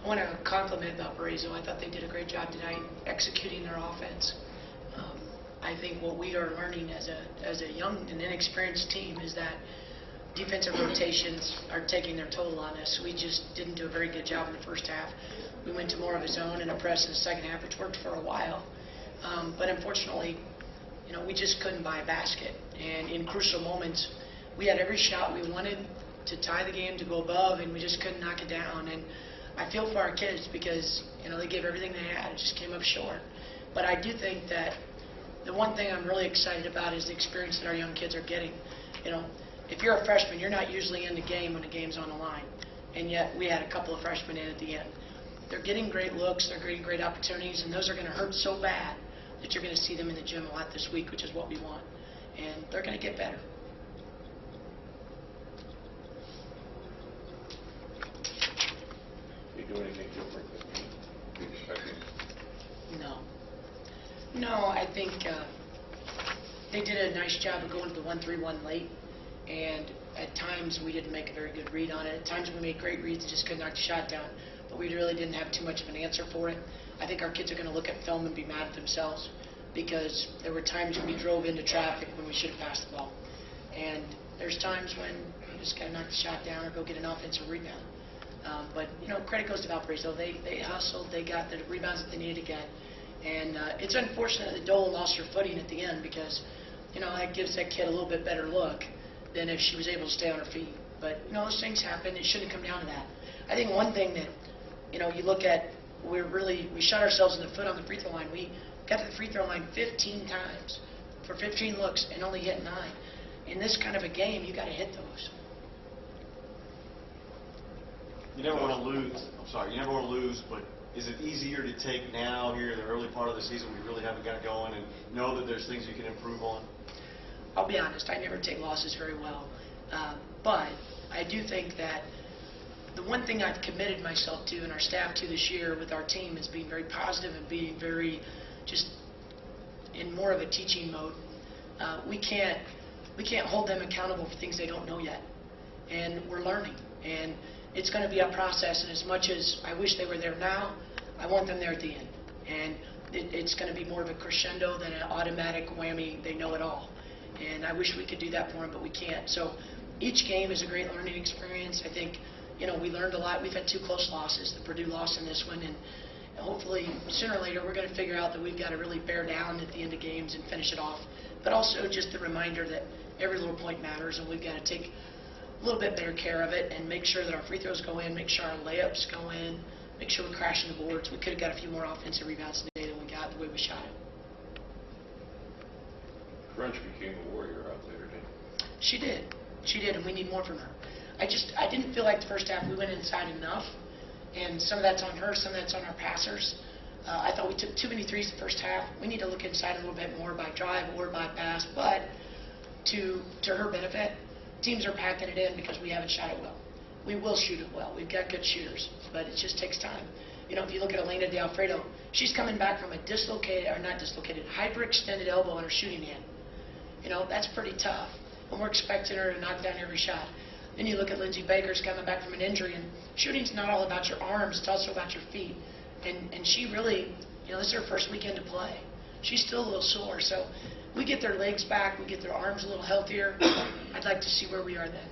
I want to compliment Valparaiso. I thought they did a great job tonight executing their offense. I think what we are learning as a young and inexperienced team is that defensive rotations are taking their toll on us. We just didn't do a very good job in the first half. We went to more of a zone and a press in the second half, which worked for a while. But unfortunately, we just couldn't buy a basket. And in crucial moments, we had every shot we wanted to tie the game, to go above, and we just couldn't knock it down. And I feel for our kids because, they gave everything they had. It just came up short. But I do think that the one thing I'm really excited about is the experience that our young kids are getting. If you're a freshman, you're not usually in the game when the game's on the line. And yet we had a couple of freshmen in at the end. They're getting great looks, they're getting great opportunities, and those are going to hurt so bad that you're going to see them in the gym a lot this week, which is what we want. And they're going to get better. Do you do anything different than you expected? No, I think they did a nice job of going to the 1-3-1 late, and at times we didn't make a very good read on it. At times we made great reads and just couldn't knock the shot down, but we really didn't have too much of an answer for it. I think our kids are going to look at film and be mad at themselves because there were times we drove into traffic when we should have passed the ball. And there's times when you just got to knock the shot down or go get an offensive rebound. But credit goes to Valparaiso. They hustled, they got the rebounds that they needed to get. And it's unfortunate that Dolan lost her footing at the end because, that gives that kid a little bit better look than if she was able to stay on her feet. But, those things happen. It shouldn't come down to that. I think one thing that, you look at, we shot ourselves in the foot on the free throw line. We got to the free throw line 15 times for 15 looks and only hit 9. In this kind of a game, you got to hit those. You never want to lose. I'm sorry. You never want to lose, but is it easier to take now here in the early part of the season when you really haven't got going and know that there's things you can improve on? I'll be honest. I never take losses very well, but I do think that the one thing I've committed myself to and our staff to this year with our team is being very positive and being very just in more of a teaching mode. We can't hold them accountable for things they don't know yet, and we're learning. And it's going to be a process, and as much as I wish they were there now, I want them there at the end. And it's going to be more of a crescendo than an automatic whammy, they know it all. And I wish we could do that for them, but we can't. So each game is a great learning experience. I think, we learned a lot. We've had 2 close losses, the Purdue loss and this one, and hopefully sooner or later we're going to figure out that we've got to really bear down at the end of games and finish it off. But also just the reminder that every little point matters, and we've got to take a little bit better care of it and make sure that our free throws go in, make sure our layups go in, make sure we're crashing the boards. We could have got a few more offensive rebounds today than we got the way we shot it. Crunch became a warrior out there, didn't it? She did, and we need more from her. I didn't feel like the first half we went inside enough, and some of that's on her, some of that's on our passers. I thought we took too many threes the first half. We need to look inside a little bit more by drive or by pass, but to her benefit, teams are packing it in because we haven't shot it well. We will shoot it well. We've got good shooters, but it just takes time. If you look at Elena De Alfredo, she's coming back from a hyperextended elbow on her shooting hand. That's pretty tough, and we're expecting her to knock down every shot. Then you look at Lindsay Baker's coming back from an injury, and shooting's not all about your arms, it's also about your feet. And she really, this is her first weekend to play. She's still a little sore, so we get their legs back, we get their arms a little healthier. I'd like to see where we are then.